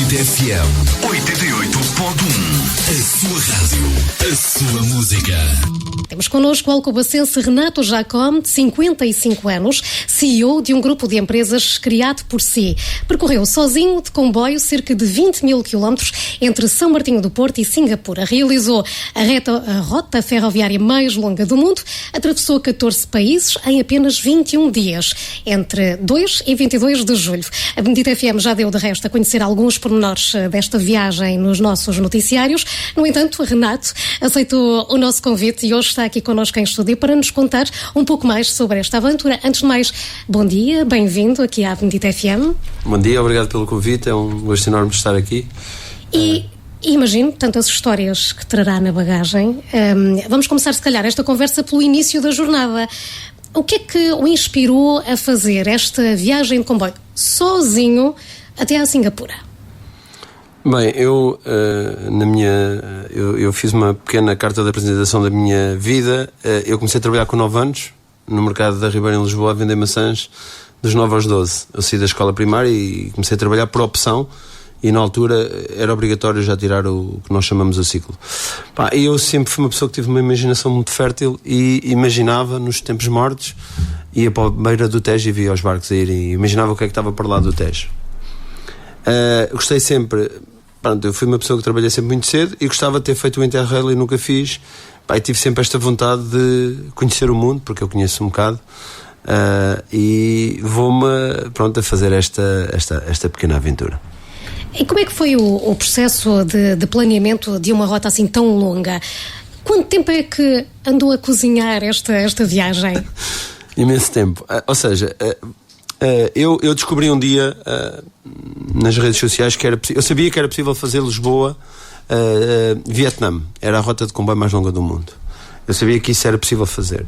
Bandit FM 88.1. A sua rádio, a sua música. Temos connosco o alcobacense Renato Jacome, de 55 anos, CEO de um grupo de empresas criado por si. Percorreu sozinho de comboio cerca de 20 mil quilómetros entre São Martinho do Porto e Singapura. Realizou a rota ferroviária mais longa do mundo, atravessou 14 países em apenas 21 dias, entre 2 e 22 de julho. A Bandit FM já deu de resto a conhecer alguns pormenores desta viagem nos nossos noticiários. No entanto, Renato aceitou o nosso convite e hoje está aqui connosco em estúdio para nos contar um pouco mais sobre esta aventura. Antes de mais, bom dia, bem-vindo aqui à Bandit FM. Bom dia, obrigado pelo convite, é um gosto enorme de estar aqui. E imagino tantas histórias que trará na bagagem. Vamos começar, se calhar, esta conversa pelo início da jornada. O que é que o inspirou a fazer esta viagem de comboio sozinho até à Singapura? Bem, eu fiz uma pequena carta de apresentação da minha vida. Eu comecei a trabalhar com 9 anos no mercado da Ribeira em Lisboa a vender maçãs dos 9 aos 12. Eu saí da escola primária e comecei a trabalhar por opção e na altura era obrigatório já tirar o que nós chamamos o ciclo. E eu sempre fui uma pessoa que tive uma imaginação muito fértil e imaginava nos tempos mortos, ia para a beira do Tejo e via os barcos a irem e imaginava o que é que estava para lá do Tejo. Gostei sempre, eu fui uma pessoa que trabalhei sempre muito cedo e gostava de ter feito o Interrail e nunca fiz. E tive sempre esta vontade de conhecer o mundo, porque eu conheço um bocado, e vou-me a fazer esta pequena aventura. E como é que foi o processo de planeamento de uma rota assim tão longa? Quanto tempo é que andou a cozinhar esta viagem? Imenso tempo. Ou seja, eu descobri um dia nas redes sociais que eu sabia que era possível fazer Lisboa Vietnã. Era a rota de comboio mais longa do mundo. Eu sabia que isso era possível fazer,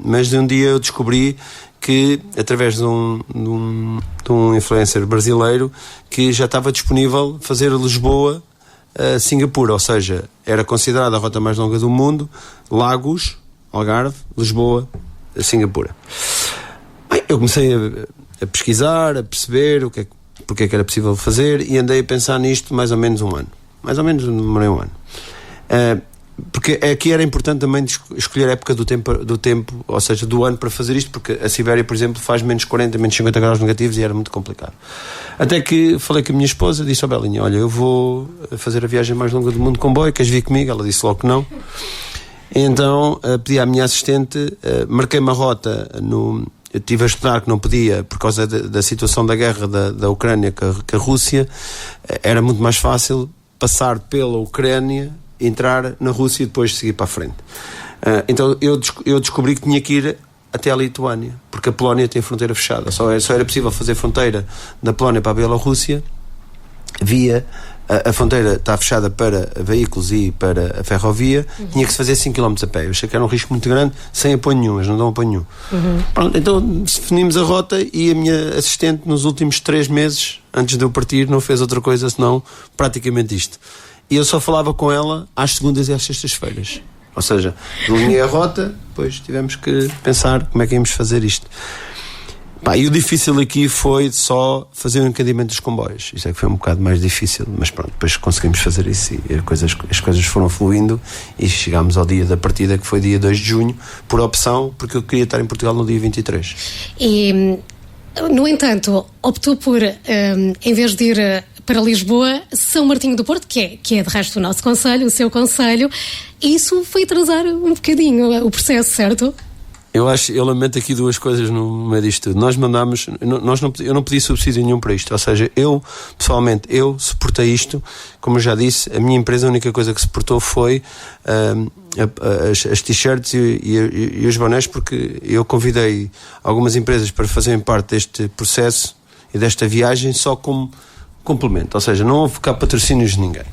mas de um dia eu descobri que através de um influencer brasileiro que já estava disponível fazer Lisboa Singapura, ou seja, era considerada a rota mais longa do mundo. Lagos, Algarve, Lisboa, Singapura. Eu comecei a pesquisar, a perceber porque é que era possível fazer e andei a pensar nisto mais ou menos um ano. Mais ou menos demorei um ano. Porque aqui era importante também escolher a época do tempo, ou seja, do ano para fazer isto, porque a Sibéria, por exemplo, faz menos 40, menos 50 graus negativos e era muito complicado. Até que falei com a minha esposa, disse: Belinha, olha, eu vou fazer a viagem mais longa do mundo de comboio, queres vir comigo? Ela disse logo que não. Então pedi à minha assistente, marquei uma rota eu estive a estudar que não podia, por causa da situação da guerra da Ucrânia com a Rússia. Era muito mais fácil passar pela Ucrânia, entrar na Rússia e depois seguir para a frente. Então eu descobri que tinha que ir até a Lituânia, porque a Polónia tem a fronteira fechada. Só era possível fazer fronteira da Polónia para a Bielorrússia via... A fronteira está fechada para veículos e para a ferrovia. Tinha que se fazer 5 km a pé. Eu achei que era um risco muito grande, sem apoio nenhum, mas não dão apoio nenhum. Pronto, então definimos a rota e a minha assistente nos últimos 3 meses, antes de eu partir, não fez outra coisa senão praticamente isto. E eu só falava com ela às segundas e às sextas-feiras. Ou seja, delineei a rota, depois tivemos que pensar como é que íamos fazer isto. E o difícil aqui foi só fazer o encadeamento dos comboios. Isso é que foi um bocado mais difícil, mas pronto, depois conseguimos fazer isso e as coisas foram fluindo e chegámos ao dia da partida, que foi dia 2 de junho, por opção, porque eu queria estar em Portugal no dia 23. E, no entanto, optou por, em vez de ir para Lisboa, São Martinho do Porto, que é de resto o nosso concelho, o seu concelho. Isso foi atrasar um bocadinho o processo, certo? Eu lamento aqui 2 coisas no meio disto tudo. Nós mandámos, eu não pedi subsídio nenhum para isto, ou seja, pessoalmente, suportei isto. Como eu já disse, a minha empresa, a única coisa que suportou foi as t-shirts e os bonés, porque eu convidei algumas empresas para fazerem parte deste processo e desta viagem só como complemento, ou seja, não houve cá patrocínios de ninguém.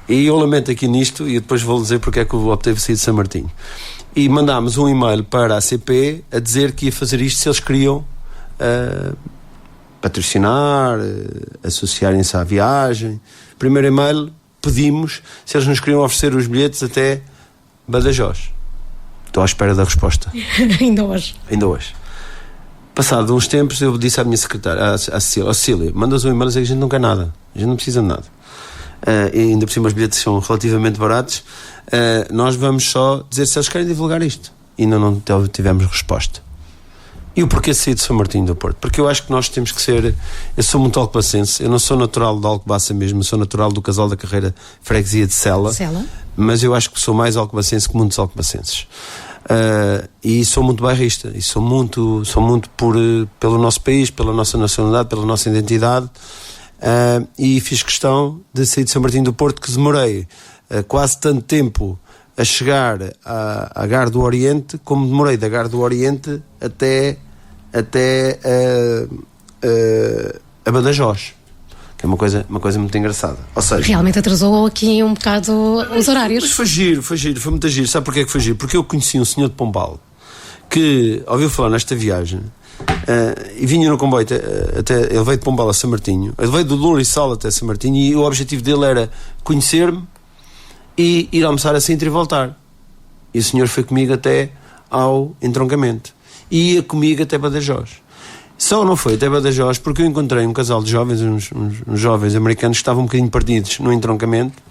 E eu lamento aqui nisto, e depois vou dizer porque é que eu optei por sair de São Martinho. E mandámos um e-mail para a CP a dizer que ia fazer isto se eles queriam patrocinar, associarem-se à viagem. Primeiro e-mail, pedimos se eles nos queriam oferecer os bilhetes até Badajoz. Estou à espera da resposta. Ainda hoje. Passado uns tempos, eu disse à minha secretária, à Cecília, mandas um e-mail a dizer que a gente não quer nada, a gente não precisa de nada. E ainda por cima os bilhetes são relativamente baratos. Nós vamos só dizer se eles querem divulgar isto. E ainda não tivemos resposta. E o porquê de sair de São Martinho do Porto? Porque eu acho que nós temos que ser... Eu sou muito alcobacense, eu não sou natural de Alcobaça mesmo, eu sou natural do Casal da Carreira, freguesia de Sela. Mas eu acho que sou mais alcobacense que muitos alcobacenses. E sou muito bairrista, e sou muito pelo nosso país, pela nossa nacionalidade, pela nossa identidade. E fiz questão de sair de São Martinho do Porto, que demorei quase tanto tempo a chegar à Gar do Oriente, como demorei da Gar do Oriente até a Badajoz, que é uma coisa muito engraçada. Ou seja, realmente atrasou aqui um bocado os horários. Mas foi giro, foi muito giro. Sabe porquê que foi giro? Porque eu conheci um senhor de Pombal que ouviu falar nesta viagem e vinha no comboio até ele veio de Pombal a São Martinho, ele veio do Lourissal até São Martinho, e o objetivo dele era conhecer-me e ir almoçar a Sintra e voltar. E o senhor foi comigo até ao entroncamento e ia comigo até Badajoz. Só não foi até Badajoz porque eu encontrei um casal de jovens, uns jovens americanos que estavam um bocadinho perdidos no entroncamento,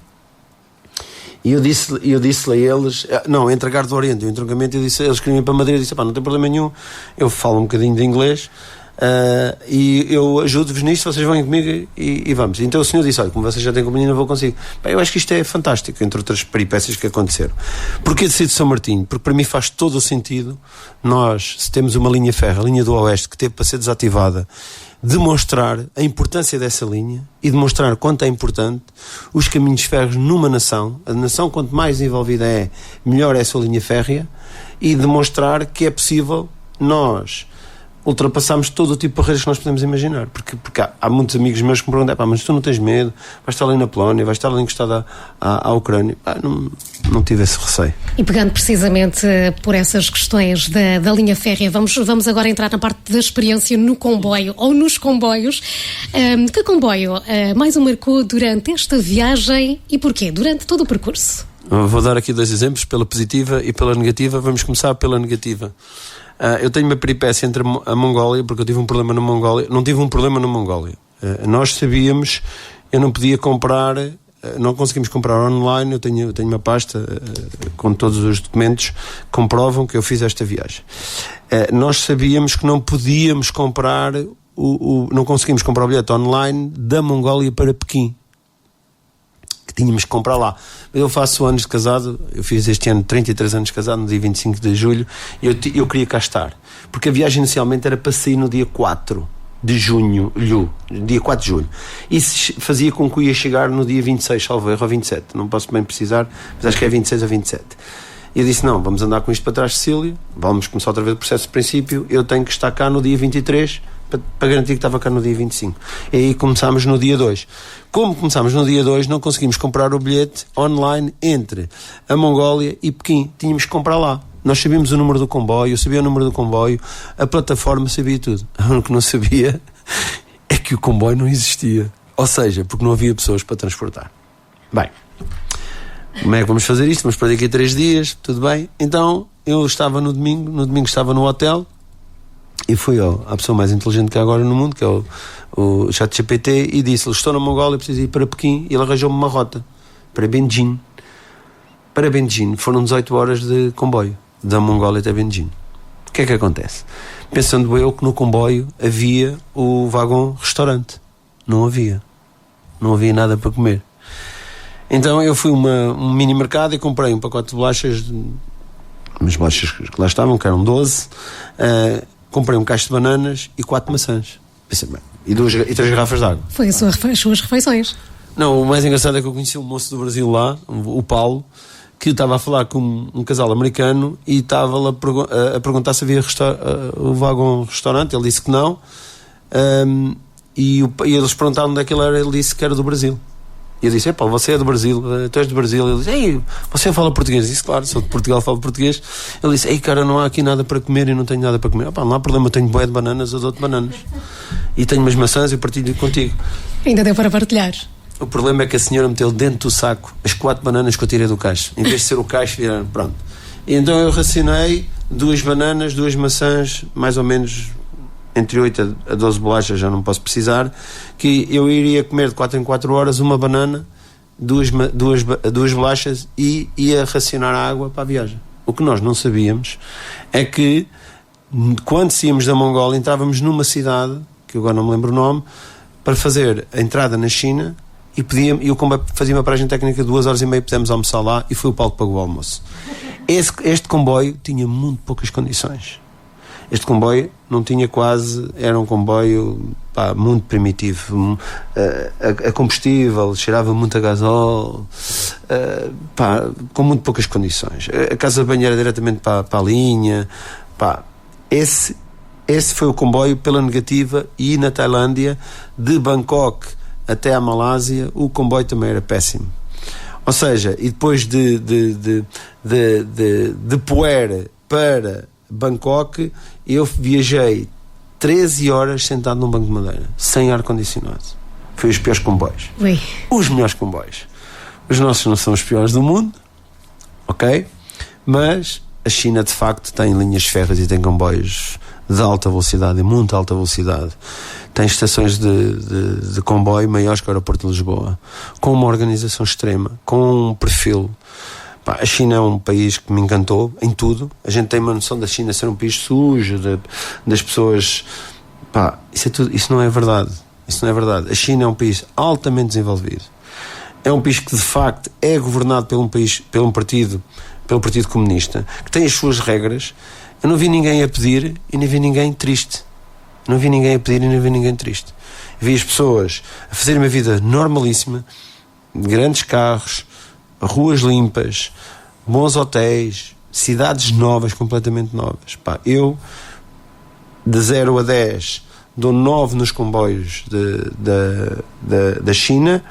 e eu disse-lhe a eles, não, entre a Gar do Oriente e o entroncamento, eles queriam ir para Madrid. Eu disse, não tem problema nenhum, eu falo um bocadinho de inglês, e eu ajudo-vos nisto, vocês vão comigo e vamos. Então o senhor disse, olha, como vocês já têm companhia, não vou consigo. Eu acho que isto é fantástico, entre outras peripécias que aconteceram. Porquê de São Martinho? Porque para mim faz todo o sentido nós, se temos uma linha férrea, a linha do Oeste, que teve para ser desativada, demonstrar a importância dessa linha e demonstrar quanto é importante os caminhos férreos numa nação. A nação, quanto mais envolvida é, melhor é a sua linha férrea, e demonstrar que é possível nós ultrapassamos todo o tipo de barreiras que nós podemos imaginar, porque há muitos amigos meus que me perguntam, mas tu não tens medo, vais estar ali na Polónia, vais estar ali encostado à Ucrânia. Não tive esse receio. E pegando precisamente por essas questões da linha férrea, vamos agora entrar na parte da experiência no comboio, ou nos comboios. Que comboio mais o marcou durante esta viagem e porquê? Durante todo o percurso? Vou dar aqui 2 exemplos, pela positiva e pela negativa. Vamos começar pela negativa. Eu tenho uma peripécia entre a Mongólia, porque eu tive um problema na Mongólia. Não tive um problema na Mongólia. Nós sabíamos, eu não podia comprar, não conseguimos comprar online. Eu tenho uma pasta com todos os documentos que comprovam que eu fiz esta viagem. Nós sabíamos que não podíamos comprar, não conseguimos comprar o bilhete online da Mongólia para Pequim, que tínhamos que comprar lá. Eu faço anos de casado, eu fiz este ano 33 anos de casado, no dia 25 de julho, e eu queria cá estar, porque a viagem inicialmente era para sair no dia 4 de junho, dia 4 de julho, e fazia com que eu ia chegar no dia 26, salvo erro, ou 27, não posso bem precisar, mas acho que é 26 ou 27. E eu disse, não, vamos andar com isto para trás, Cecília, vamos começar outra vez o processo de princípio, eu tenho que estar cá no dia 23, para garantir que estava cá no dia 25. E aí começámos no dia 2. Como começámos no dia 2, não conseguimos comprar o bilhete online entre a Mongólia e Pequim. Tínhamos que comprar lá. Nós sabíamos o número do comboio, eu sabia o número do comboio, a plataforma sabia tudo. O que não sabia é que o comboio não existia. Ou seja, porque não havia pessoas para transportar. Bem, como é que vamos fazer isto? Vamos para daqui a 3 dias, tudo bem? Então, eu estava no domingo estava no hotel, e fui à pessoa mais inteligente que há agora no mundo, que é o ChatGPT, e disse-lhe, estou na Mongólia, preciso ir para Pequim, e ele arranjou-me uma rota para Benjin. Para Benjin foram 18 horas de comboio, da Mongólia até Benjin. O que é que acontece? Pensando eu que no comboio havia o vagão restaurante. Não havia nada para comer. Então eu fui a um mini mercado e comprei um pacote de bolachas, umas bolachas que lá estavam, que eram 12, comprei um cacho de bananas e 4 maçãs. Pensei, bem, e 3 garrafas de água. Foi as suas refeições? Não, o mais engraçado é que eu conheci um moço do Brasil lá, o Paulo, que estava a falar com um casal americano e estava a perguntar se havia o vagão restaurante. Ele disse que não, e eles perguntaram onde é que ele era. Ele disse que era do Brasil. E eu disse, Paulo, você é do Brasil, tu és do Brasil. Ele disse, ei, você fala português? Eu disse, claro, sou de Portugal, falo português. Ele disse, ei, cara, não há aqui nada para comer e não tenho nada para comer. Não há problema, eu tenho bué de bananas, eu dou-te bananas. E tenho umas maçãs e eu partilho contigo. Ainda deu para partilhar. O problema é que a senhora meteu dentro do saco as 4 bananas que eu tirei do cacho. Em vez de ser o cacho, pronto. E então eu racionei 2 bananas, 2 maçãs, mais ou menos entre 8 a 12 bolachas, já não posso precisar, que eu iria comer de 4 em 4 horas uma banana, duas bolachas e ia racionar a água para a viagem. O que nós não sabíamos é que quando saímos da Mongólia entrávamos numa cidade, que eu agora não me lembro o nome, para fazer a entrada na China e o comboio fazia uma paragem técnica de 2 horas e meia, pudemos almoçar lá e foi o Paulo que pagou o almoço. Este comboio tinha muito poucas condições. Este comboio não tinha quase, era um comboio muito primitivo, a combustível, cheirava muito a gasóleo, com muito poucas condições. A casa de banho era diretamente para a linha. Esse foi o comboio pela negativa. E na Tailândia, de Bangkok até à Malásia, o comboio também era péssimo. Ou seja, e depois de Puer para Bangkok, eu viajei 13 horas sentado num banco de madeira, sem ar-condicionado. Foi os piores comboios. Ui. Os melhores comboios. Os nossos não são os piores do mundo, ok? Mas a China, de facto, tem linhas férreas e tem comboios de alta velocidade, e muito alta velocidade. Tem estações de comboio maiores que o aeroporto de Lisboa, com uma organização extrema, com um perfil. A China é um país que me encantou em tudo. A gente tem uma noção da China ser um país sujo, das pessoas. Isso não é verdade. Isso não é verdade. A China é um país altamente desenvolvido. É um país que, de facto, é governado pelo Partido Comunista, que tem as suas regras. Eu não vi ninguém a pedir e nem vi ninguém triste. Não vi ninguém a pedir e nem vi ninguém triste. Vi as pessoas a fazerem uma vida normalíssima, grandes carros, ruas limpas, bons hotéis, cidades novas, completamente novas. Eu, de 0 a 10, dou 9 nos comboios da China.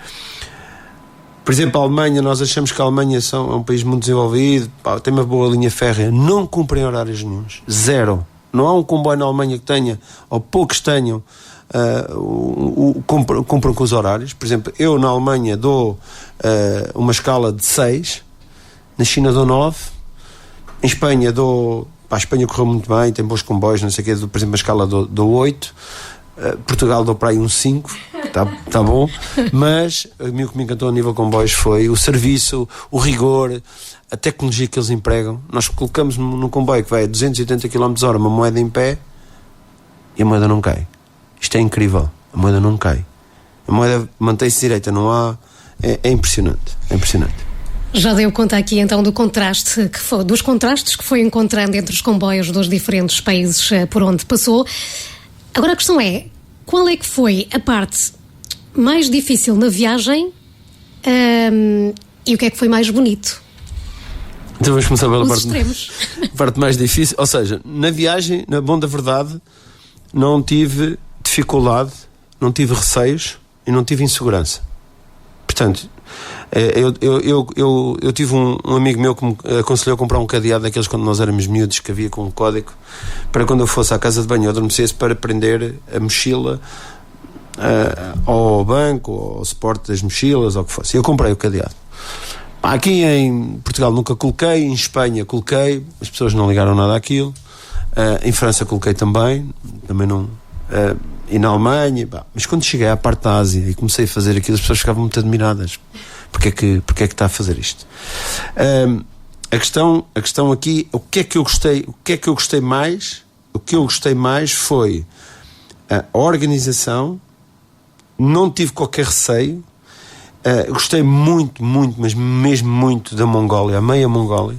Por exemplo, a Alemanha, nós achamos que a Alemanha é um país muito desenvolvido, tem uma boa linha férrea, não cumprem horários nenhuns, 0. Não há um comboio na Alemanha que tenha, ou poucos tenham, cumpram com os horários. Por exemplo, eu na Alemanha dou uma escala de 6, na China dou 9, em Espanha dou. A Espanha correu muito bem, tem bons comboios, não sei o quê, por exemplo, a escala dou 8, Portugal dou para aí um 5, tá bom, mas o que me encantou a nível comboios foi o serviço, o rigor, a tecnologia que eles empregam. Nós colocamos num comboio que vai a 280 km/h uma moeda em pé e a moeda não cai. Isto é incrível, a moeda não cai, a moeda mantém-se direita, não há. É impressionante, é impressionante. Já deu conta aqui então dos contrastes que foi encontrando entre os comboios dos diferentes países por onde passou. Agora a questão é, qual é que foi a parte mais difícil na viagem e o que é que foi mais bonito? Então vamos começar pela parte mais difícil. Ou seja, na viagem, na bom da verdade, não tive dificuldade, não tive receios e não tive insegurança. Portanto, eu tive um amigo meu que me aconselhou a comprar um cadeado daqueles quando nós éramos miúdos, que havia com um código, para quando eu fosse à casa de banho ou adormecesse, para prender a mochila ao banco, ou ao suporte das mochilas, ou o que fosse. Eu comprei o cadeado. Aqui em Portugal nunca coloquei, em Espanha coloquei, as pessoas não ligaram nada àquilo, em França coloquei também não, e na Alemanha, mas quando cheguei à parte da Ásia e comecei a fazer aquilo, as pessoas ficavam muito admiradas. Porque é que está a fazer isto? A questão aqui, o que é que eu gostei mais? O que eu gostei mais foi a organização. Não tive qualquer receio. Gostei muito, mas mesmo muito da Mongólia, a meia Mongólia,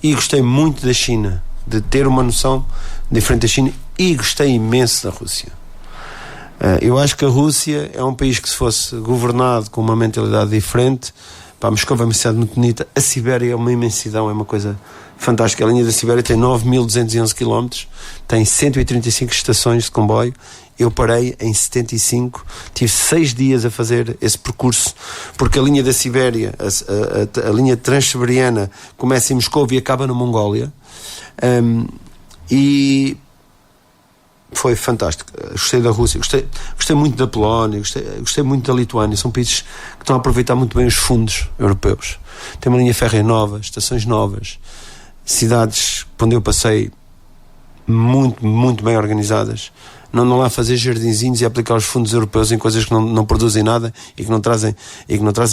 e gostei muito da China, de ter uma noção diferente da China, e gostei imenso da Rússia. Eu acho que a Rússia é um país que, se fosse governado com uma mentalidade diferente, Moscou é uma cidade muito bonita, a Sibéria é uma imensidão, é uma coisa fantástica. A linha da Sibéria tem 9.211 km, tem 135 estações de comboio. Eu parei em 75, tive 6 dias a fazer esse percurso, porque a linha da Sibéria, a linha transsiberiana, começa em Moscou e acaba na Mongólia, e foi fantástico. Gostei da Rússia, gostei muito da Polónia, gostei muito da Lituânia. São países que estão a aproveitar muito bem os fundos europeus. Tem uma linha férrea nova, estações novas, cidades onde eu passei muito bem organizadas. não andam lá a fazer jardinzinhos e a aplicar os fundos europeus em coisas que não produzem nada e que não trazem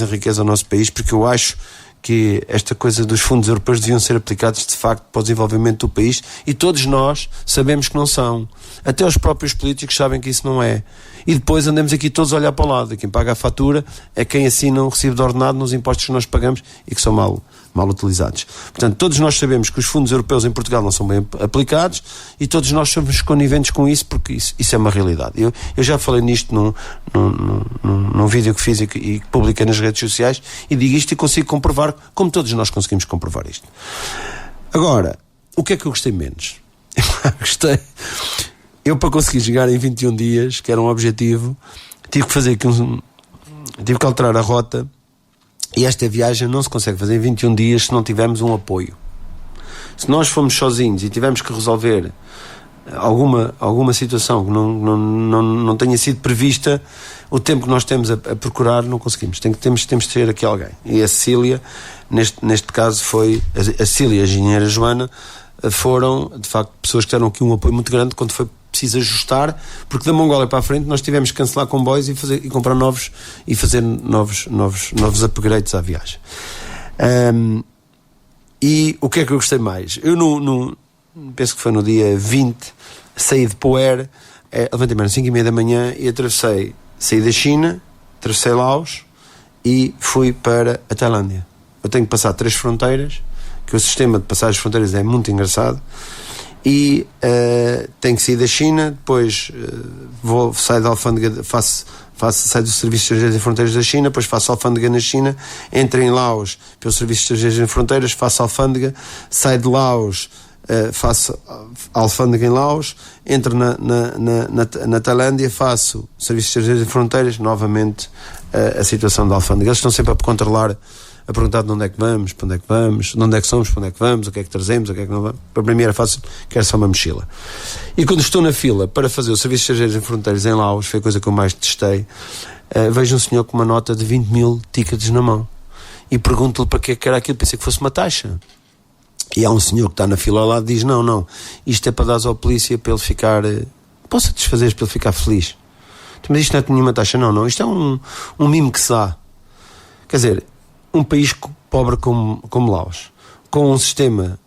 riqueza ao nosso país, porque eu acho que esta coisa dos fundos europeus deviam ser aplicados de facto para o desenvolvimento do país, e todos nós sabemos que não são. Até os próprios políticos sabem que isso não é. E depois andamos aqui todos a olhar para o lado, e quem paga a fatura é quem assina um recibo de ordenado nos impostos que nós pagamos e que são mal utilizados. Portanto, todos nós sabemos que os fundos europeus em Portugal não são bem aplicados, e todos nós somos coniventes com isso, porque isso é uma realidade. Eu já falei nisto num vídeo que fiz e que publiquei nas redes sociais, e digo isto e consigo comprovar, como todos nós conseguimos comprovar isto. Agora, o que é que eu gostei menos? Eu, para conseguir chegar em 21 dias, que era um objetivo, tive que fazer aqui tive que alterar a rota, e esta viagem não se consegue fazer em 21 dias se não tivermos um apoio. Se nós formos sozinhos e tivermos que resolver alguma situação que não tenha sido prevista, o tempo que nós temos a procurar não conseguimos. Temos de ter aqui alguém. E a Cecília, neste caso foi a Cecília e a engenheira Joana, foram de facto pessoas que deram aqui um apoio muito grande quando foi preciso ajustar, porque da Mongólia para a frente nós tivemos que cancelar comboios e comprar novos e fazer novos upgrades à viagem. E o que é que eu gostei mais? Eu penso que foi no dia 20, saí de Poer, levantei-me às 5h30 da manhã e saí da China, atravessei Laos e fui para a Tailândia. Eu tenho que passar 3 fronteiras, que o sistema de passagem de fronteiras é muito engraçado, e tenho que sair da China, depois saio da alfândega, saio do Serviço de Estrangeiros e Fronteiras da China, depois faço alfândega na China, entro em Laos pelo Serviço de Estrangeiros e Fronteiras, faço alfândega, saio de Laos, faço alfândega em Laos, entro na Tailândia, faço Serviço de Estrangeiros e Fronteiras, novamente a situação da alfândega. Eles estão sempre a controlar, a perguntar de onde é que vamos, para onde é que vamos, de onde é que somos, para onde é que vamos, o que é que trazemos, o que é que não vamos. Para mim era fácil, quero só uma mochila. E quando estou na fila para fazer o Serviço de Estrangeiros e Fronteiras em Laos, foi a coisa que eu mais testei, vejo um senhor com uma nota de 20.000 tickets na mão e pergunto-lhe para que era aquilo. Pensei que fosse uma taxa, e há um senhor que está na fila ao lado e diz: não, isto é para dar ao polícia para ele ficar, posso satisfazer, para ele ficar feliz. Mas isto não é nenhuma taxa. Não, isto é um mimo que se dá. Quer dizer, um país pobre como Laos, com um sistema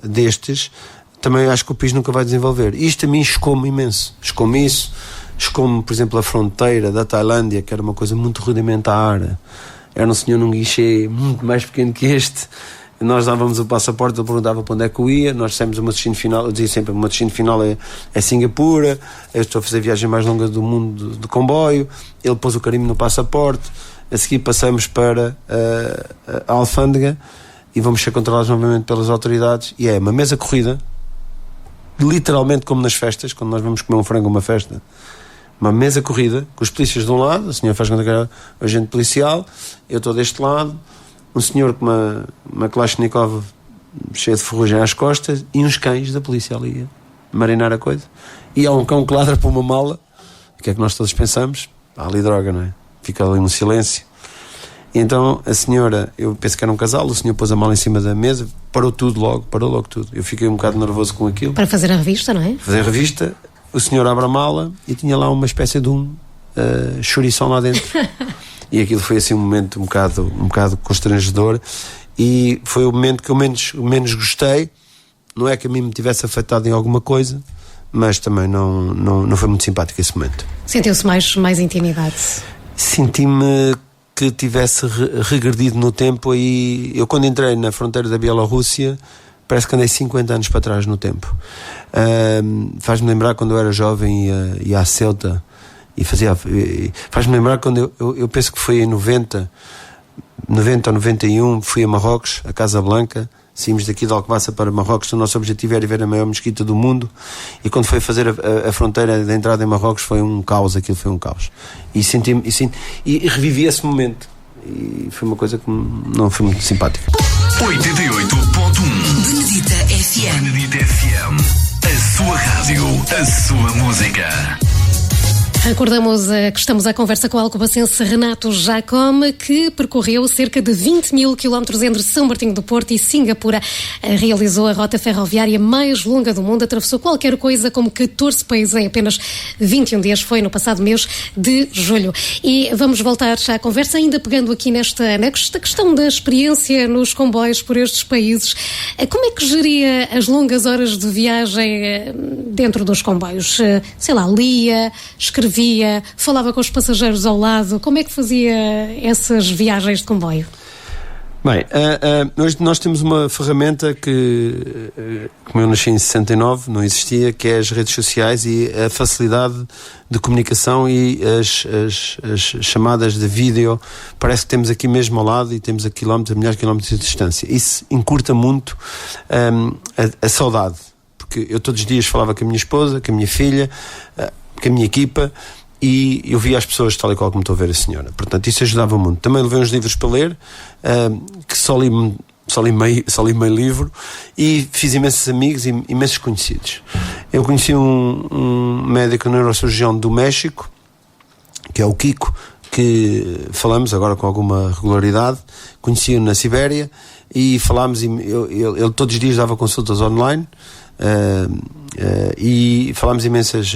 destes, também acho que o país nunca vai desenvolver. Isto a mim chocou-me imenso. Chocou-me isso. Chocou-me, por exemplo, a fronteira da Tailândia, que era uma coisa muito rudimentar. Era um senhor num guichê muito mais pequeno que este. Nós dávamos o passaporte, ele perguntava para onde é que eu ia, nós dissemos o meu destino final, eu dizia sempre: o meu destino final é Singapura, eu estou a fazer a viagem mais longa do mundo de comboio. Ele pôs o carimbo no passaporte. A seguir passamos para a alfândega e vamos ser controlados novamente pelas autoridades, e é uma mesa corrida, literalmente como nas festas, quando nós vamos comer um frango a uma festa. Uma mesa corrida, com os polícias de um lado, a senhora faz conta que era o agente policial, eu estou deste lado, um senhor com uma Kalashnikov cheia de ferrugem às costas e uns cães da polícia ali a marinar a coisa. E há um cão que ladra para uma mala. O que é que nós todos pensamos? Há ali droga, não é? Fica ali um silêncio. E então a senhora, eu penso que era um casal, o senhor pôs a mala em cima da mesa, parou logo tudo. Eu fiquei um bocado nervoso com aquilo. Para fazer a revista, não é? Fazer a revista, o senhor abre a mala e tinha lá uma espécie de chourição lá dentro. E aquilo foi assim um momento um bocado constrangedor, e foi o momento que eu menos gostei. Não é que a mim me tivesse afetado em alguma coisa, mas também não foi muito simpático esse momento. Sentiu-se mais intimidade? Senti-me que tivesse regredido no tempo. Aí eu, quando entrei na fronteira da Bielorrússia, parece que andei 50 anos para trás no tempo. Faz-me lembrar quando eu era jovem e ia à Ceuta e faz-me lembrar quando eu penso que foi em 90 ou 91, fui a Marrocos, a Casablanca. Saímos daqui de Alcobaça para Marrocos. O nosso objetivo era ver a maior mesquita do mundo, e quando foi fazer a fronteira de entrada em Marrocos foi um caos. Aquilo foi um caos, e revivi esse momento, e foi uma coisa que não foi muito simpática. 88.1 Benedita FM, a sua rádio, a sua música. Recordamos que estamos à conversa com o alcobacense Renato Jacome, que percorreu cerca de 20 mil quilómetros entre São Martinho do Porto e Singapura. Realizou a rota ferroviária mais longa do mundo, atravessou qualquer coisa como 14 países em apenas 21 dias, foi no passado mês de julho. E vamos voltar à conversa, ainda pegando aqui nesta questão da experiência nos comboios por estes países. Como é que geria as longas horas de viagem dentro dos comboios? Sei lá, lia, escrevia, falava com os passageiros ao lado. Como é que fazia essas viagens de comboio? Bem, hoje nós temos uma ferramenta que, como eu nasci em 69, não existia, que é as redes sociais e a facilidade de comunicação e as chamadas de vídeo. Parece que temos aqui mesmo ao lado e temos a milhares de quilómetros de distância. Isso encurta muito a saudade, porque eu todos os dias falava com a minha esposa, com a minha filha, com a minha equipa, e eu via as pessoas tal e qual como estou a ver a senhora. Portanto, isso ajudava muito. Também levei uns livros para ler, que só li meio livro, e fiz imensos amigos e imensos conhecidos. Eu conheci um médico neurocirurgião do México, que é o Kiko, que falamos agora com alguma regularidade. Conheci-o na Sibéria e falámos, e ele todos os dias dava consultas online. E falámos imensas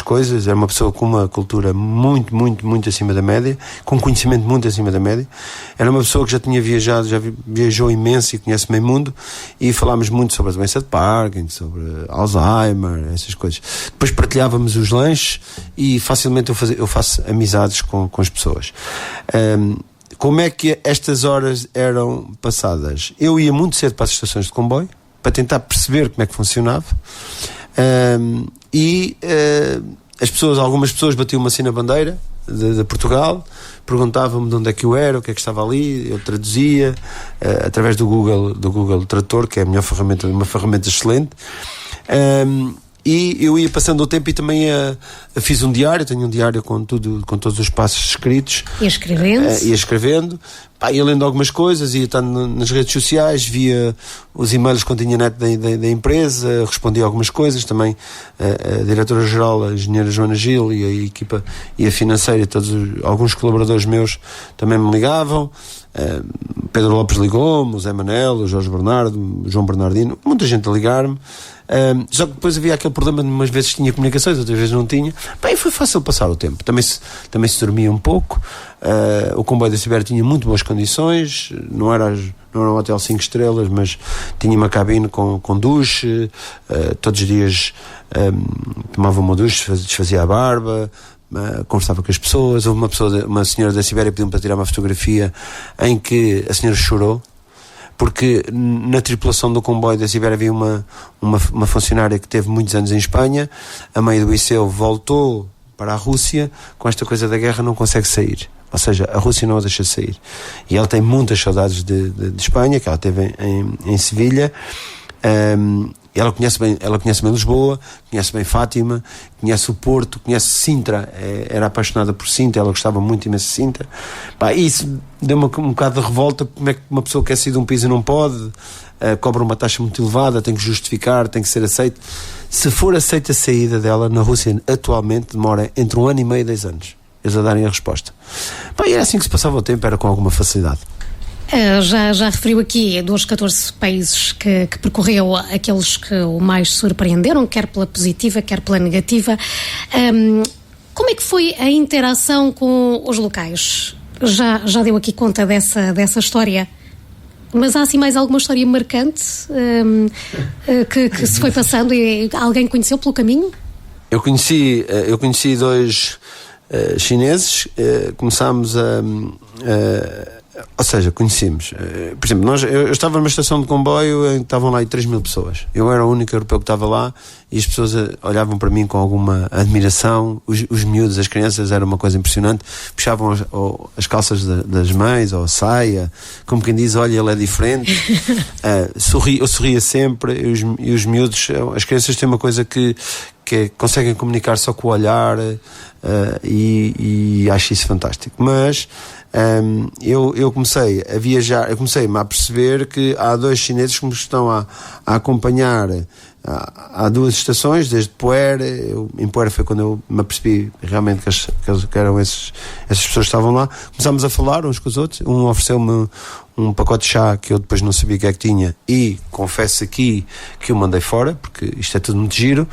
coisas. Era uma pessoa com uma cultura muito acima da média, com conhecimento muito acima da média. Era uma pessoa que já tinha viajado, já viajou imenso e conhece meio mundo, e falámos muito sobre a doença de Parkinson, sobre Alzheimer, essas coisas. Depois partilhávamos os lanches e facilmente eu faço amizades com as pessoas. Como é que estas horas eram passadas? Eu ia muito cedo para as estações de comboio para tentar perceber como é que funcionava, algumas pessoas batiam-me assim na bandeira de Portugal, perguntavam-me de onde é que eu era, o que é que estava ali, eu traduzia através do Google Tradutor, que é a melhor ferramenta, uma ferramenta excelente. E eu ia passando o tempo e também fiz um diário, tenho um diário com todos os passos escritos. Ia escrevendo. Ia lendo algumas coisas, ia estando nas redes sociais, via os e-mails quando tinha net da empresa, respondia algumas coisas. Também a diretora-geral, a engenheira Joana Gil, e a equipa e a financeira, alguns colaboradores meus também me ligavam. Pedro Lopes ligou-me, o Zé Manel, o Jorge Bernardo, o João Bernardino, muita gente a ligar-me. Só que depois havia aquele problema de umas vezes tinha comunicações, outras vezes não tinha. Bem, foi fácil passar o tempo. Também se dormia um pouco. O comboio da Sibéria tinha muito boas condições. Não era um hotel 5 estrelas, mas tinha uma cabine com duche. Todos os dias tomava uma duche, desfazia a barba, conversava com as pessoas. Houve uma senhora da Sibéria pediu-me para tirar uma fotografia em que a senhora chorou, porque na tripulação do comboio da Sibéria havia uma funcionária que teve muitos anos em Espanha, a meio do Liceu voltou para a Rússia, com esta coisa da guerra não consegue sair, ou seja, a Rússia não a deixa sair, e ela tem muitas saudades de Espanha, que ela teve em Sevilha. Ela conhece bem Lisboa, conhece bem Fátima, conhece o Porto, conhece Sintra, era apaixonada por Sintra, ela gostava muito imenso de Sintra. Isso deu-me um bocado de revolta. Como é que uma pessoa quer sair de um país e não pode, cobra uma taxa muito elevada, tem que justificar, tem que ser aceito. Se for aceita a saída dela, na Rússia atualmente demora entre 1 ano e meio e 2 anos eles a darem a resposta. E era assim que se passava o tempo, era com alguma facilidade. Já referiu aqui dos 14 países que percorreu, aqueles que o mais surpreenderam, quer pela positiva, quer pela negativa. Como é que foi a interação com os locais? Já deu aqui conta dessa história, mas há assim mais alguma história marcante que se foi passando e alguém conheceu pelo caminho? Eu conheci 2 chineses, começámos ou seja, conhecemos. Por exemplo, eu estava numa estação de comboio em que estavam lá 3 mil pessoas. Eu era o único europeu que estava lá e as pessoas olhavam para mim com alguma admiração. Os miúdos, as crianças, era uma coisa impressionante. Puxavam as calças das mães, ou a saia, como quem diz, olha, ele é diferente. Eu sorria sempre. E os miúdos, as crianças têm uma coisa que conseguem comunicar só com o olhar, e acho isso fantástico. Mas eu comecei a viajar, eu comecei-me a perceber que há 2 chineses que me estão a acompanhar há 2 estações, desde Poeira. Em Poeira foi quando eu me apercebi realmente que eram essas pessoas que estavam lá. Começámos a falar uns com os outros. Um ofereceu-me um pacote de chá que eu depois não sabia o que é que tinha, e confesso aqui que o mandei fora, porque isto é tudo muito giro,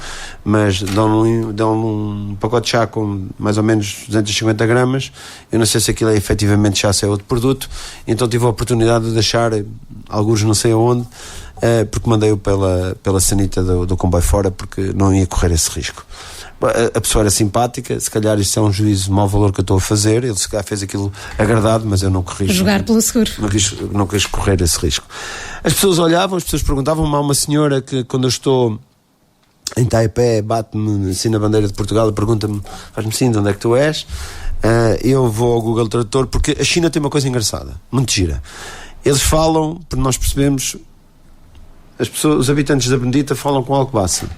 mas dão-me um pacote de chá com mais ou menos 250 gramas. Eu não sei se aquilo é efetivamente chá, se é outro produto, então tive a oportunidade de deixar alguns não sei aonde, porque mandei-o pela sanita do comboio fora, porque não ia correr esse risco. A pessoa era simpática, se calhar isto é um juízo de mau valor que eu estou a fazer, ele se calhar fez aquilo agradado, mas eu não corri. Jogar pelo seguro. Não quis correr esse risco. As pessoas olhavam, as pessoas perguntavam-me. Há uma senhora que, quando eu estou em Taipei, bate-me assim na bandeira de Portugal e pergunta-me, faz-me sim, de onde é que tu és? Eu vou ao Google Tradutor, porque a China tem uma coisa engraçada, muito gira. Eles falam, para nós percebemos, os habitantes da Bendita falam com alcobaça.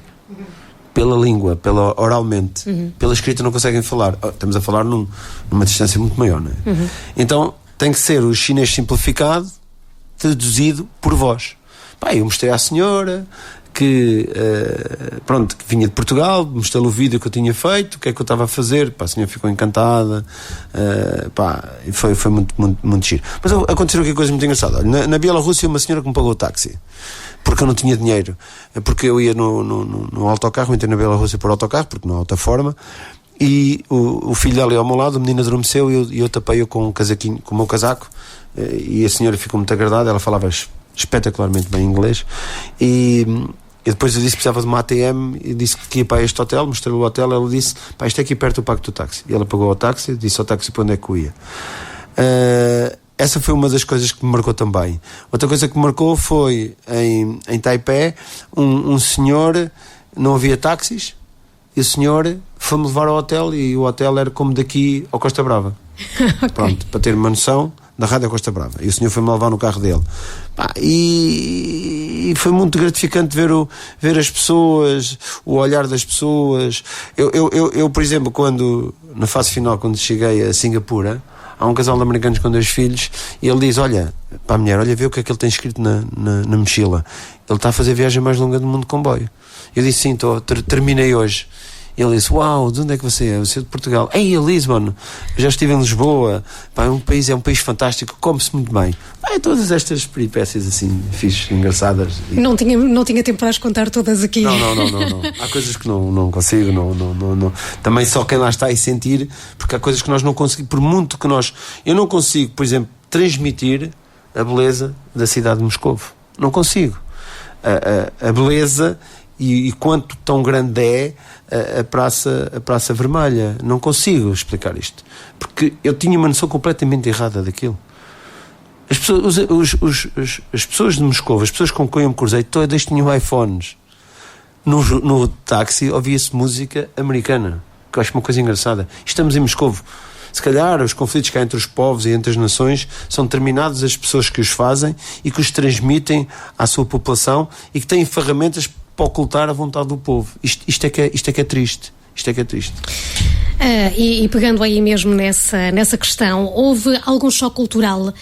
Pela língua, oralmente. Pela escrita não conseguem falar. Estamos a falar numa distância muito maior, não é? Então tem que ser o chinês simplificado, traduzido por voz. Eu mostrei à senhora que vinha de Portugal, mostrei-lhe o vídeo que eu tinha feito, o que é que eu estava a fazer. A senhora ficou encantada. Foi muito, muito, muito giro. Mas aconteceram aqui coisas muito engraçadas. Na Bielorrússia, uma senhora que me pagou o táxi, porque eu não tinha dinheiro, porque eu ia no autocarro, entrei na Bielorrússia por autocarro, porque não há outra forma, e o filho dela ia ao meu lado, o menino adormeceu, e eu tapei-o com um casaquinho, com o meu casaco, e a senhora ficou muito agradada, ela falava espetacularmente bem inglês, e depois eu disse que precisava de uma ATM, e disse que ia para este hotel, mostrei-lhe o hotel, ela disse, isto é aqui perto do Parque do Táxi, e ela pagou o táxi, disse ao táxi para onde é que eu ia. Essa foi uma das coisas que me marcou também. Outra coisa que me marcou foi em Taipei, um senhor, não havia táxis, e o senhor foi-me levar ao hotel, e o hotel era como daqui ao Costa Brava. Okay. Pronto, para ter uma noção, da Rádio Costa Brava. E o senhor foi-me levar no carro dele. E foi muito gratificante ver as pessoas, o olhar das pessoas. Eu, por exemplo, na fase final, quando cheguei a Singapura, há um casal de americanos com 2 filhos, e ele diz, olha, para a mulher, vê o que é que ele tem escrito na mochila. Ele está a fazer a viagem mais longa do mundo de comboio. Eu disse, sim, terminei hoje. Ele disse, uau, de onde é que você é? Eu sou de Portugal. Ei, a Lisbon, já estive em Lisboa. É um país fantástico, come-se muito bem. Todas estas peripécias assim, fixes, engraçadas. Não tinha tempo para as contar todas aqui. Não. Há coisas que não consigo, não. Também só quem lá está e sentir, porque há coisas que nós não conseguimos, por muito que eu não consigo, por exemplo, transmitir a beleza da cidade de Moscovo. Não consigo. A beleza e quanto tão grande é a Praça Vermelha. Não consigo explicar isto, porque eu tinha uma noção completamente errada daquilo. As pessoas de Moscou, as pessoas com quem eu me cruzei, todas tinham iPhones. No táxi ouvia-se música americana, que eu acho uma coisa engraçada. Estamos em Moscou. Se calhar os conflitos que há entre os povos e entre as nações são determinados as pessoas que os fazem e que os transmitem à sua população, e que têm ferramentas para ocultar a vontade do povo. Isto é que é triste. Isto é que é triste. E pegando aí mesmo nessa questão, houve algum choque cultural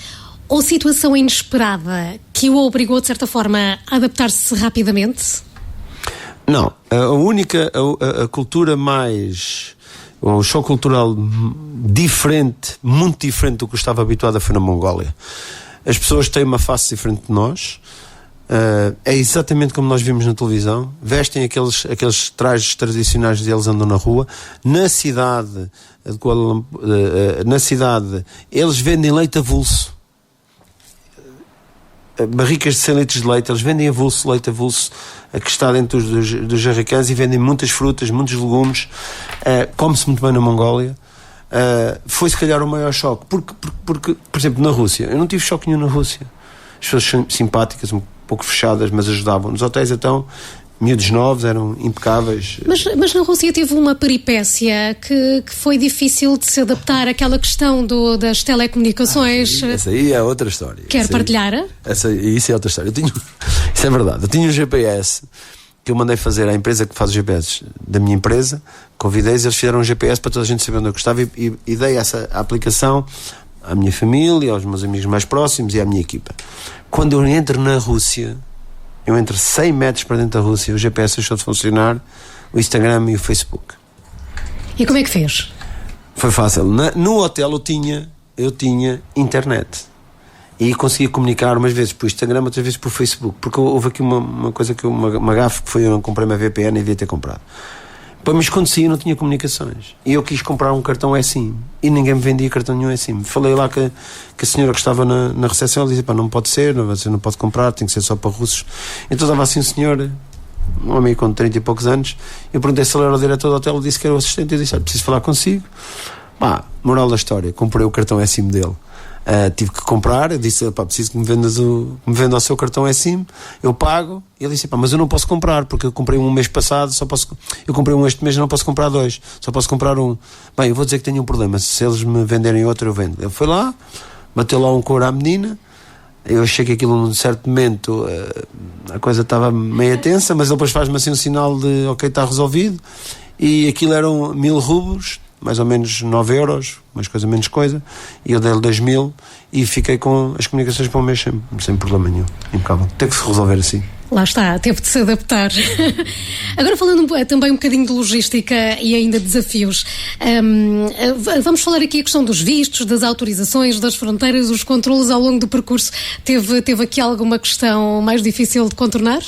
ou situação inesperada que o obrigou, de certa forma, a adaptar-se rapidamente? Não. A cultura mais... O choque cultural diferente, muito diferente do que eu estava habituado, foi na Mongólia. As pessoas têm uma face diferente de nós. É exatamente como nós vimos na televisão. Vestem aqueles trajes tradicionais deles, andam na rua. Na cidade de Kuala Lumpur, eles vendem leite avulso. Barricas de 100 litros de leite, eles vendem leite avulso, que está dentro dos jarricãs, e vendem muitas frutas, muitos legumes. Come-se muito bem na Mongólia. Foi se calhar o maior choque, porque, por exemplo, na Rússia, eu não tive choque nenhum na Rússia. As pessoas são simpáticas, um pouco fechadas, mas ajudavam. Nos hotéis, então, miúdos novos, eram impecáveis. Mas na Rússia teve uma peripécia que foi difícil de se adaptar àquela questão das telecomunicações. Essa aí é outra história. Quer partilhar? Isso é outra história. Isso é verdade. Eu tinha um GPS que eu mandei fazer à empresa que faz os GPS da minha empresa. Convidei-os, eles fizeram um GPS para toda a gente saber onde eu gostava, e dei essa aplicação à minha família, aos meus amigos mais próximos e à minha equipa. Quando eu entro na Rússia, eu entro 100 metros para dentro da Rússia, o GPS deixou de funcionar, o Instagram e o Facebook. E como é que fez? Foi fácil. No hotel eu tinha internet. E conseguia comunicar umas vezes por Instagram, outras vezes por Facebook. Porque houve aqui uma coisa, uma gafe, que foi: eu não comprei uma VPN e devia ter comprado. Para me escondecia, não tinha comunicações. E eu quis comprar um cartão eSIM. E ninguém me vendia cartão nenhum eSIM. Falei lá que a senhora que estava na recepção, ela dizia: pá, não pode ser, você não pode comprar, tem que ser só para russos. Então estava assim um senhor, um homem com 30 e poucos anos. Eu perguntei se ele era o diretor do hotel, ele disse que era o assistente. Eu disse: preciso falar consigo. Pá, moral da história, comprei o cartão eSIM dele. Tive que comprar, eu disse: pá, preciso que me venda o seu cartão eSIM, eu pago. E ele disse: pá, mas eu não posso comprar, porque eu comprei um mês passado, eu comprei um este mês, não posso comprar dois, só posso comprar um. Bem, eu vou dizer que tenho um problema, se eles me venderem outro, eu vendo. Ele foi lá, bateu lá um couro à menina. Eu achei que aquilo, num certo momento, a coisa estava meio tensa, mas ele depois faz-me assim um sinal de: ok, está resolvido. E aquilo eram 1000 rublos, mais ou menos 9 euros, mais coisa menos coisa, e eu dei-lhe 2000 e fiquei com as comunicações para um mês sem problema nenhum, impecável. Teve que se resolver assim. Lá está, teve de se adaptar. Agora, falando também um bocadinho de logística e ainda de desafios, vamos falar aqui a questão dos vistos, das autorizações, das fronteiras, os controlos ao longo do percurso. Teve aqui alguma questão mais difícil de contornar?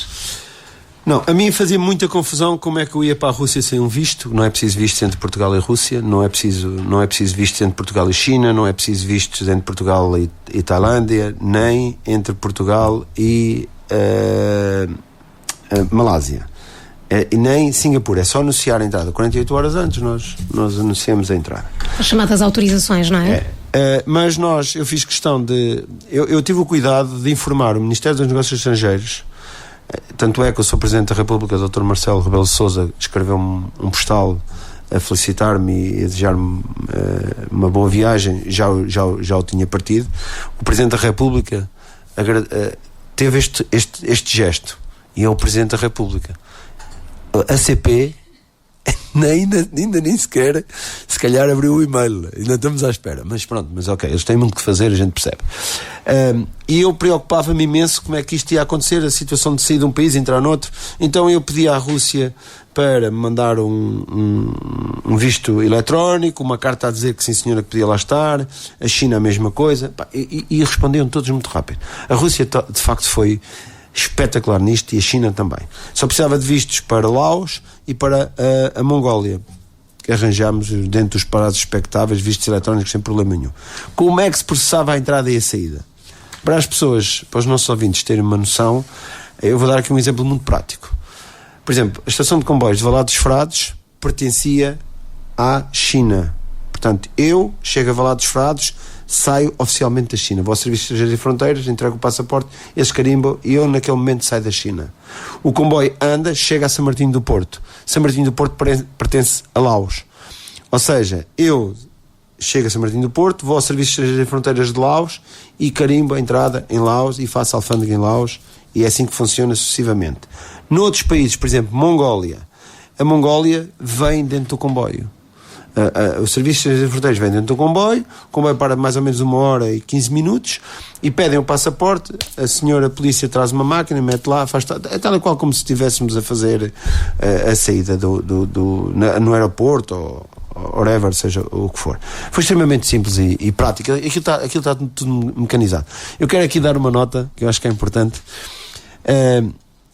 Não, a mim fazia muita confusão como é que eu ia para a Rússia sem um visto. Não é preciso vistos entre Portugal e Rússia, não é preciso vistos entre Portugal e China, não é preciso vistos entre Portugal e Tailândia, nem entre Portugal e Malásia, e nem Singapura. É só anunciar a entrada. 48 horas antes nós anunciamos a entrada. As chamadas autorizações, não é? Mas eu fiz questão de... Eu tive o cuidado de informar o Ministério dos Negócios Estrangeiros. Tanto é que o Sr. Presidente da República, Dr. Marcelo Rebelo de Sousa, escreveu-me um postal a felicitar-me e a desejar-me uma boa viagem. Já o tinha partido. O Presidente da República teve este gesto, e é o Presidente da República. A CP ainda nem sequer, se calhar, abriu o e-mail. Ainda estamos à espera, mas pronto, mas ok, eles têm muito que fazer, a gente percebe. E eu preocupava-me imenso como é que isto ia acontecer, a situação de sair de um país e entrar noutro. Então eu pedi à Rússia para me mandar um visto eletrónico, uma carta a dizer que sim senhora, que podia lá estar. A China a mesma coisa, e responderam todos muito rápido. A Rússia de facto foi espetacular nisto, e a China também. Só precisava de vistos para Laos e para a Mongólia, que arranjámos dentro dos prazos expectáveis, vistos eletrónicos sem problema nenhum. Como é que se processava a entrada e a saída? Para as pessoas, para os nossos ouvintes terem uma noção, eu vou dar aqui um exemplo muito prático. Por exemplo, a estação de comboios de Valado dos Frades pertencia à China. Portanto, eu chego a Valado dos Frades, saio oficialmente da China. Vou ao Serviço de Estrangeiros e Fronteiras, entrego o passaporte, esse carimbo, e eu naquele momento saio da China. O comboio anda, chega a São Martinho do Porto. São Martinho do Porto pertence a Laos. Ou seja, eu chego a São Martinho do Porto, vou ao Serviço de Estrangeiros e Fronteiras de Laos e carimbo a entrada em Laos e faço alfândega em Laos, e é assim que funciona sucessivamente. Noutros países, por exemplo, Mongólia, a Mongólia vem dentro do comboio. O Serviço de Fronteiras vem dentro do comboio, o comboio para mais ou menos 1 hora e 15 minutos, e pedem o passaporte, a senhora polícia traz uma máquina, mete lá, faz tal e qual como se estivéssemos a fazer a saída no aeroporto ou whatever, seja o que for. Foi extremamente simples e prático. Aquilo está tudo mecanizado. Eu quero aqui dar uma nota que eu acho que é importante.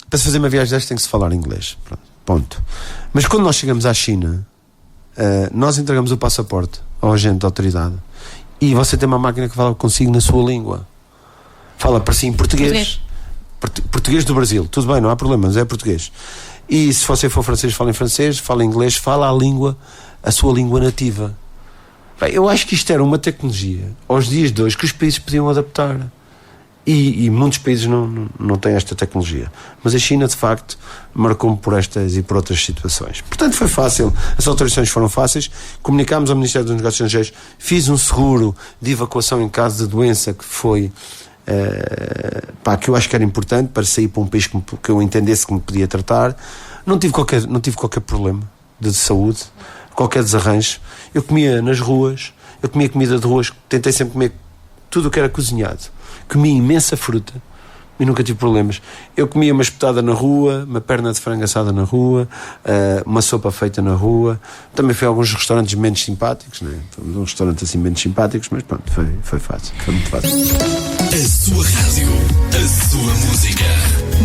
Para se fazer uma viagem desta tem que se falar inglês. Pronto, ponto. Mas quando nós chegamos à China, nós entregamos o passaporte ao agente da autoridade e você tem uma máquina que fala consigo na sua língua. Fala para si em português. Português do Brasil. Tudo bem, não há problema, mas é português. E se você for francês, fala em francês, fala em inglês, fala a sua língua nativa. Bem, eu acho que isto era uma tecnologia, aos dias de hoje, que os países podiam adaptar. E muitos países não têm esta tecnologia. Mas a China, de facto, marcou-me por estas e por outras situações. Portanto, foi fácil. As autorizações foram fáceis. Comunicámos ao Ministério dos Negócios Estrangeiros. Fiz um seguro de evacuação em caso de doença que foi... que eu acho que era importante para sair para um país que eu entendesse que me podia tratar. Não tive qualquer problema de saúde, qualquer desarranjo. Eu comia nas ruas, eu comia comida de ruas, tentei sempre comer tudo o que era cozinhado. Comi imensa fruta, e nunca tive problemas. Eu comia uma espetada na rua, uma perna de frango assada na rua, uma sopa feita na rua. Também fui a alguns restaurantes menos simpáticos, né? Fomos a um restaurante assim menos simpáticos, mas pronto, foi fácil, foi muito fácil. A sua rádio, a sua música.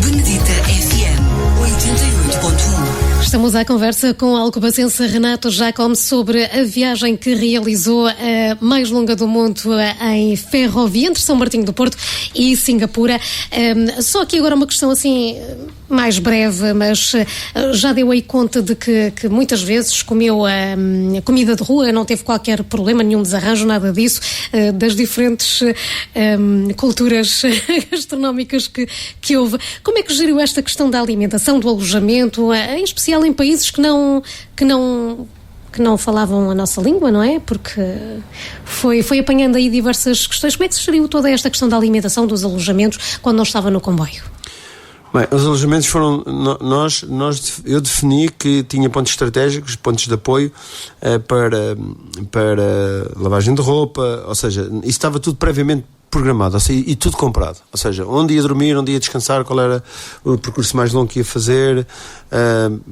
Benedita FM 88.1. Estamos à conversa com o alcobacense Renato Jacome sobre a viagem que realizou, a mais longa do mundo, em ferrovia entre São Martinho do Porto e Singapura. Só aqui agora uma questão assim mais breve, mas já deu aí conta de que muitas vezes comeu comida de rua, não teve qualquer problema, nenhum desarranjo, nada disso, das diferentes culturas gastronómicas que houve. Como é que geriu esta questão da alimentação, do alojamento, em especial em países que não falavam a nossa língua, não é? Porque foi apanhando aí diversas questões. Como é que se geriu toda esta questão da alimentação, dos alojamentos, quando não estava no comboio? Bem, os alojamentos foram... eu defini que tinha pontos estratégicos, pontos de apoio para lavagem de roupa, ou seja, isso estava tudo previamente programado, ou seja, e tudo comprado, ou seja, onde ia dormir, onde ia descansar, qual era o percurso mais longo que ia fazer,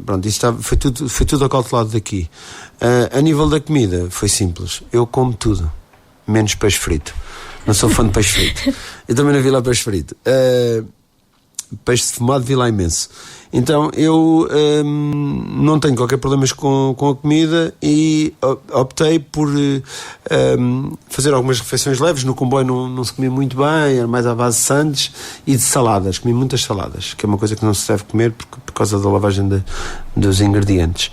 pronto, isso foi tudo acautelado daqui. A nível da comida foi simples, eu como tudo, menos peixe frito, não sou fã de peixe frito, eu também não vi lá peixe frito. Peixe defumado vi lá imenso. Então eu não tenho qualquer problema com a comida e optei por fazer algumas refeições leves. No comboio não se comia muito bem, era mais à base de sandes e de saladas. Comi muitas saladas, que é uma coisa que não se deve comer por causa da lavagem dos ingredientes.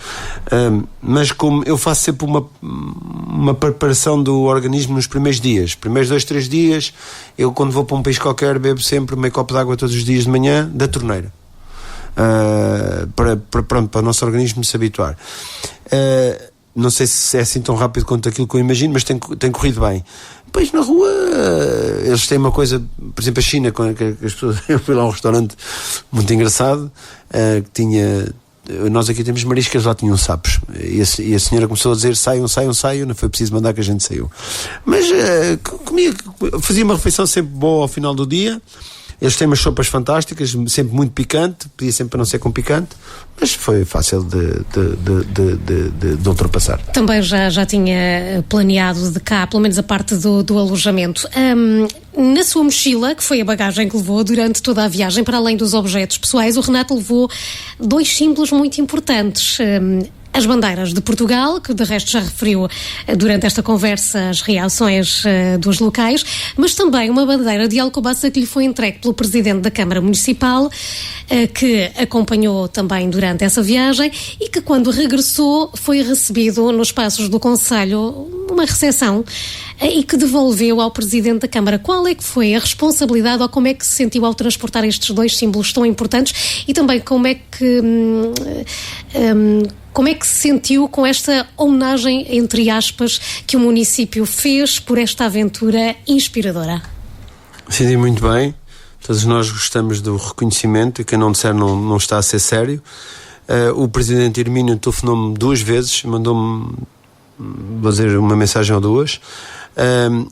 Mas como eu faço sempre uma preparação do organismo nos primeiros dias, primeiros 2-3 dias, eu quando vou para um país qualquer bebo sempre meio copo de água todos os dias de manhã da torneira. Para o nosso organismo se habituar. Não sei se é assim tão rápido quanto aquilo que eu imagino, mas tem corrido bem. Depois na rua eles têm uma coisa, por exemplo a China, que as pessoas, eu fui lá a um restaurante muito engraçado que tinha, nós aqui temos mariscas, lá tinham sapos e a senhora começou a dizer saiam, não foi preciso mandar que a gente saiu, mas fazia uma refeição sempre boa ao final do dia. Eles têm umas sopas fantásticas, sempre muito picante, pedia sempre para não ser com picante, mas foi fácil de ultrapassar. Também já tinha planeado de cá, pelo menos a parte do alojamento. Na sua mochila, que foi a bagagem que levou durante toda a viagem, para além dos objetos pessoais, o Renato levou 2 símbolos muito importantes. As bandeiras de Portugal, que de resto já referiu durante esta conversa as reações dos locais, mas também uma bandeira de Alcobaça que lhe foi entregue pelo Presidente da Câmara Municipal, que acompanhou também durante essa viagem e que quando regressou foi recebido nos espaços do Conselho uma recepção e que devolveu ao Presidente da Câmara. Qual é que foi a responsabilidade ou como é que se sentiu ao transportar estes 2 símbolos tão importantes e também como é que se sentiu com esta homenagem, entre aspas, que o município fez por esta aventura inspiradora? Senti muito bem. Todos nós gostamos do reconhecimento e quem não disser não está a ser sério. O Presidente Hermínio telefonou-me 2 vezes, mandou-me fazer uma mensagem ou 2.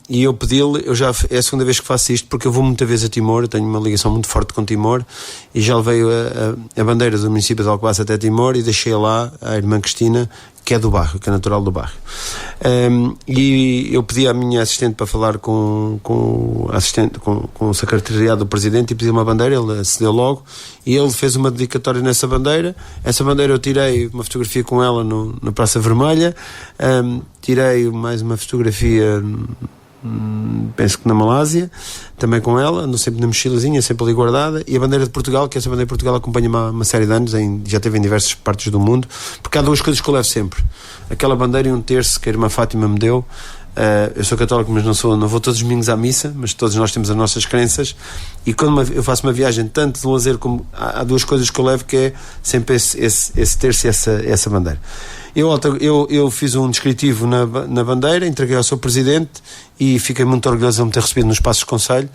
E eu pedi-lhe, é a segunda vez que faço isto porque eu vou muitas vezes a Timor, eu tenho uma ligação muito forte com Timor e já levei a bandeira do município de Alcobaça até Timor e deixei lá a irmã Cristina, que é do bairro, que é natural do bairro. E eu pedi à minha assistente para falar com o secretariado do Presidente e pedi uma bandeira, ele acedeu logo e ele fez uma dedicatória nessa bandeira. Essa bandeira eu tirei uma fotografia com ela na Praça Vermelha, tirei mais uma fotografia penso que na Malásia, também com ela, ando sempre na mochilazinha, sempre ali guardada, e a bandeira de Portugal, que essa bandeira de Portugal acompanha uma série de anos, já teve em diversas partes do mundo, porque há 2 coisas que eu levo sempre, aquela bandeira e um terço que a irmã Fátima me deu. Eu sou católico, mas não vou todos os domingos à missa, mas todos nós temos as nossas crenças, e quando eu faço uma viagem tanto de lazer como há 2 coisas que eu levo, que é sempre esse terço e essa bandeira. Eu fiz um descritivo na bandeira, entreguei ao seu Presidente e fiquei muito orgulhoso de me ter recebido nos Passos de Conselho,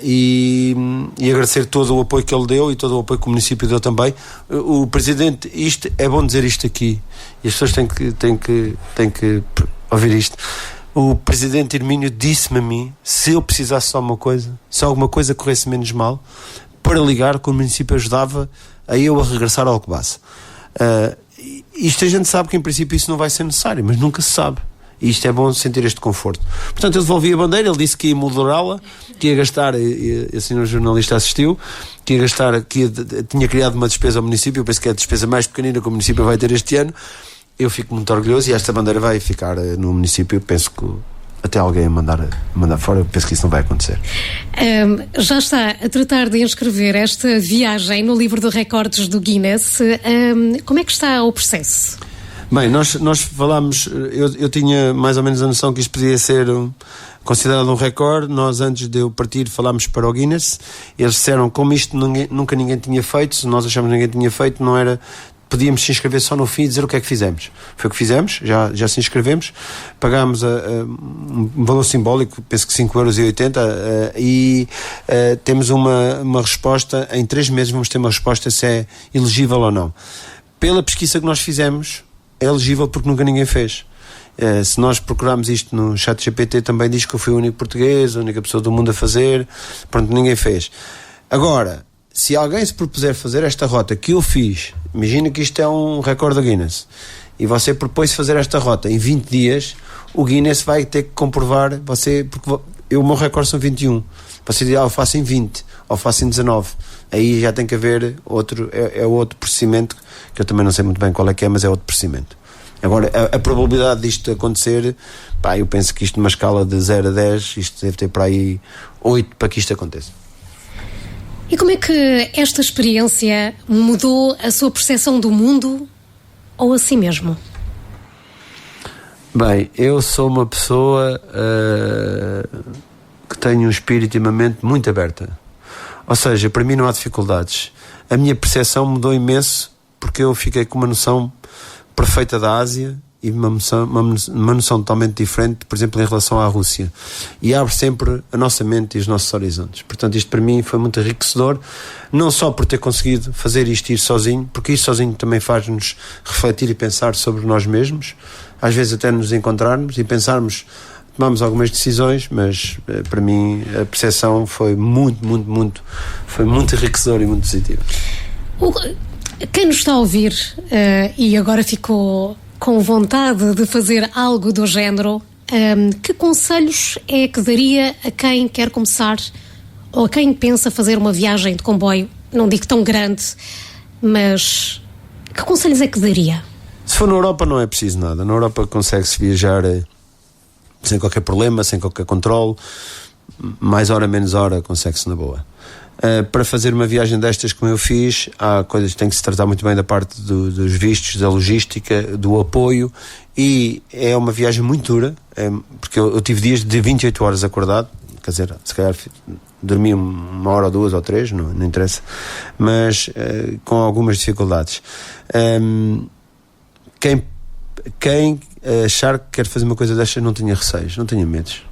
e agradecer todo o apoio que ele deu e todo o apoio que o município deu também. O Presidente, isto é bom dizer isto aqui, e as pessoas têm que ouvir isto. o presidente Hermínio disse-me a mim, se eu precisasse de alguma coisa, se alguma coisa corresse menos mal, para ligar, que o município ajudava a eu a regressar ao Alcobaça. Isto a gente sabe que em princípio isso não vai ser necessário, mas nunca se sabe. E isto é bom sentir este conforto. Portanto, eu devolvi a bandeira, ele disse que ia moderá-la, que ia gastar, e assim o jornalista assistiu, que ia gastar, tinha criado uma despesa ao município, eu penso que é a despesa mais pequenina que o município vai ter este ano. Eu fico muito orgulhoso e esta bandeira vai ficar no município. Eu penso que até alguém a mandar fora, eu penso que isso não vai acontecer. Já está a tratar de inscrever esta viagem no livro de recordes do Guinness. Como é que está o processo? Bem, nós falámos, eu tinha mais ou menos a noção que isto podia ser considerado um recorde. Nós, antes de eu partir, falámos para o Guinness. Eles disseram, como isto nunca ninguém tinha feito, se nós achamos que ninguém tinha feito, não era... Podíamos se inscrever só no fim e dizer o que é que fizemos. Foi o que fizemos, já se inscrevemos, pagámos um valor simbólico, penso que 5,80 € e temos uma resposta, em 3 meses vamos ter uma resposta se é elegível ou não. Pela pesquisa que nós fizemos, é elegível porque nunca ninguém fez. Se nós procurarmos isto no ChatGPT, também diz que eu fui o único português, a única pessoa do mundo a fazer, pronto, ninguém fez. Agora, se alguém se propuser fazer esta rota que eu fiz, imagina que isto é um recorde do Guinness, e você propôs fazer esta rota em 20 dias, o Guinness vai ter que comprovar, porque o meu recorde são 21, você diz, eu faço em 20, ou faço em 19, aí já tem que haver outro procedimento, que eu também não sei muito bem qual é que é, mas é outro procedimento. Agora, a probabilidade disto acontecer, eu penso que isto numa escala de 0 a 10, isto deve ter para aí 8 para que isto aconteça. E como é que esta experiência mudou a sua percepção do mundo ou a si mesmo? Bem, eu sou uma pessoa que tenho um espírito e uma mente muito aberta. Ou seja, para mim não há dificuldades. A minha percepção mudou imenso porque eu fiquei com uma noção perfeita da Ásia e uma noção totalmente diferente, por exemplo, em relação à Rússia. E abre sempre a nossa mente e os nossos horizontes. Portanto, isto para mim foi muito enriquecedor, não só por ter conseguido fazer isto ir sozinho, porque ir sozinho também faz-nos refletir e pensar sobre nós mesmos, às vezes até nos encontrarmos e pensarmos, tomamos algumas decisões, mas para mim a percepção foi muito enriquecedora e muito positiva. Quem nos está a ouvir e agora ficou com vontade de fazer algo do género, que conselhos é que daria a quem quer começar ou a quem pensa fazer uma viagem de comboio, não digo tão grande, mas que conselhos é que daria? Se for na Europa não é preciso nada. Na Europa consegue-se viajar sem qualquer problema, sem qualquer controle, mais hora, menos hora, consegue-se na boa. Para fazer uma viagem destas como eu fiz, há coisas que tem que se tratar muito bem da parte dos vistos, da logística, do apoio, e é uma viagem muito dura, porque eu tive dias de 28 horas acordado, quer dizer, se calhar dormi 1 hora ou 2 ou 3, não interessa, mas com algumas dificuldades. Quem achar que quer fazer uma coisa destas não tenha receios, não tenha medos.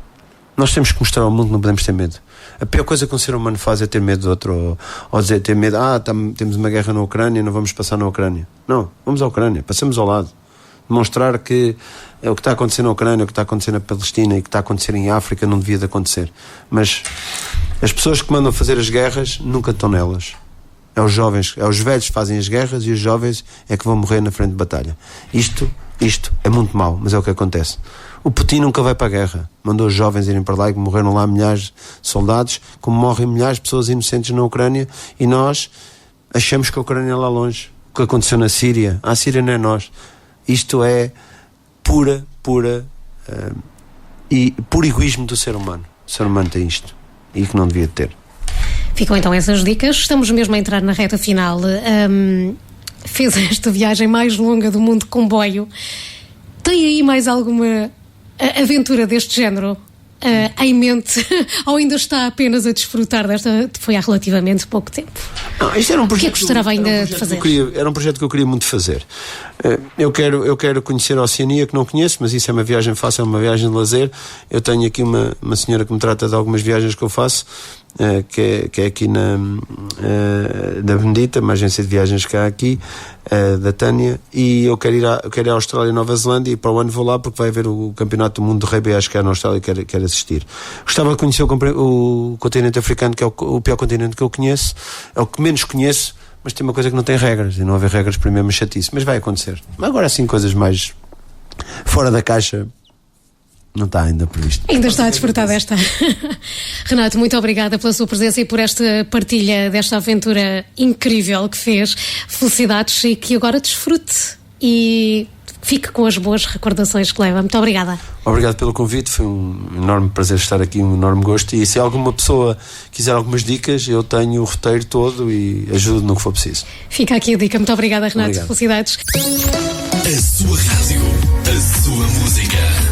Nós temos que mostrar ao mundo que não podemos ter medo. A pior coisa que um ser humano faz é ter medo de outro, ou dizer, ter medo, temos uma guerra na Ucrânia, não vamos passar na Ucrânia. Não, vamos à Ucrânia, passamos ao lado. Demonstrar que o que está acontecendo na Ucrânia, o que está acontecendo na Palestina e o que está acontecendo em África não devia de acontecer. Mas as pessoas que mandam fazer as guerras nunca estão nelas. É os jovens, é os velhos que fazem as guerras e os jovens é que vão morrer na frente de batalha. Isto é muito mau, mas é o que acontece. O Putin nunca vai para a guerra. Mandou os jovens irem para lá e morreram lá milhares de soldados, como morrem milhares de pessoas inocentes na Ucrânia, e nós achamos que a Ucrânia é lá longe. O que aconteceu na Síria, a Síria não é nós. Isto é puro egoísmo do ser humano. O ser humano tem isto e que não devia ter. Ficam então essas dicas. Estamos mesmo a entrar na reta final. Fez esta viagem mais longa do mundo de comboio. Tem aí mais alguma aventura deste género em mente, ou ainda está apenas a desfrutar desta? Foi há relativamente pouco tempo. Não, isto era um projeto que gostava ainda de fazer? Era um projeto que eu queria muito fazer. Eu quero conhecer a Oceania, que não conheço, mas isso é uma viagem fácil, é uma viagem de lazer. Eu tenho aqui uma senhora que me trata de algumas viagens que eu faço, que é aqui da Benedita, uma agência de viagens cá aqui, da Tânia, e eu quero ir à Austrália e Nova Zelândia, e para o ano vou lá porque vai haver o Campeonato do Mundo de Rugby, acho que é na Austrália, e quero assistir. Gostava de conhecer o continente africano, que é o pior continente que eu conheço, é o que menos conheço, mas tem uma coisa que não tem regras, e não haver regras para mim é uma chatice, mas vai acontecer. Agora assim, coisas mais fora da caixa não está ainda previsto. Ainda está a despertar desta. Renato, muito obrigada pela sua presença e por esta partilha desta aventura incrível que fez. Felicidades e que agora desfrute e fique com as boas recordações que leva. Muito obrigada. Obrigado pelo convite, foi um enorme prazer estar aqui, um enorme gosto, e se alguma pessoa quiser algumas dicas, eu tenho o roteiro todo e ajudo no que for preciso. Fica aqui a dica. Muito obrigada, Renato. Obrigado. Felicidades. A sua rádio, a sua música.